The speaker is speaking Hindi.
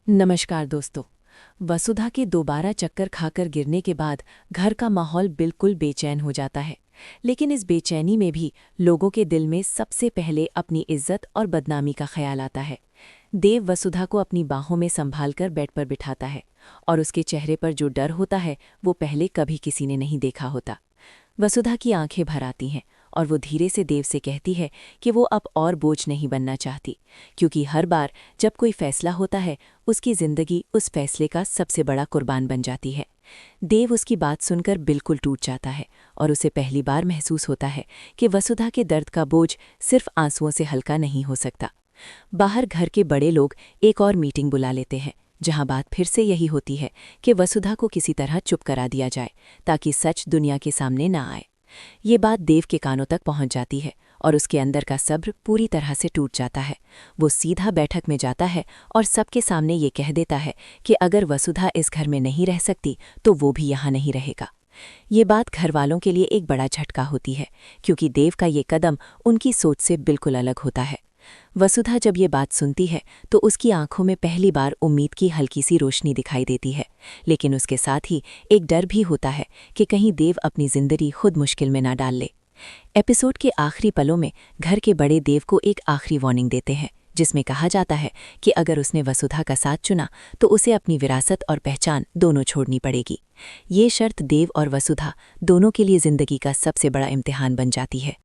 नमस्कार दोस्तों। वसुधा के दोबारा चक्कर खाकर गिरने के बाद घर का माहौल बिल्कुल बेचैन हो जाता है। लेकिन इस बेचैनी में भी लोगों के दिल में सबसे पहले अपनी इज्जत और बदनामी का ख्याल आता है। देव वसुधा को अपनी बाहों में संभालकर बेड पर बिठाता है और उसके चेहरे पर जो डर होता है वो पहले कभी किसी ने नहीं देखा होता। वसुधा की आंखें भर आती हैं और वो धीरे से देव से कहती है कि वो अब और बोझ नहीं बनना चाहती, क्योंकि हर बार जब कोई फैसला होता है उसकी जिंदगी उस फैसले का सबसे बड़ा कुर्बान बन जाती है। देव उसकी बात सुनकर बिल्कुल टूट जाता है और उसे पहली बार महसूस होता है कि वसुधा के दर्द का बोझ सिर्फ आंसुओं से हल्का नहीं हो सकता। बाहर घर के बड़े लोग एक और मीटिंग बुला लेते हैं, जहां बात फिर से यही होती है कि वसुधा को किसी तरह चुप करा दिया जाए ताकि सच दुनिया के सामने ना आए। ये बात देव के कानों तक पहुंच जाती है और उसके अंदर का सब्र पूरी तरह से टूट जाता है। वो सीधा बैठक में जाता है और सबके सामने ये कह देता है कि अगर वसुधा इस घर में नहीं रह सकती तो वो भी यहाँ नहीं रहेगा। ये बात घर वालों के लिए एक बड़ा झटका होती है, क्योंकि देव का ये कदम उनकी सोच से बिल्कुल अलग होता है। वसुधा जब ये बात सुनती है तो उसकी आंखों में पहली बार उम्मीद की हल्की सी रोशनी दिखाई देती है, लेकिन उसके साथ ही एक डर भी होता है कि कहीं देव अपनी जिंदगी खुद मुश्किल में ना डाल ले। एपिसोड के आखिरी पलों में घर के बड़े देव को एक आखिरी वार्निंग देते हैं, जिसमें कहा जाता है कि अगर उसने वसुधा का साथ चुना तो उसे अपनी विरासत और पहचान दोनों छोड़नी पड़ेगी। ये शर्त देव और वसुधा दोनों के लिए जिंदगी का सबसे बड़ा इम्तिहान बन जाती है।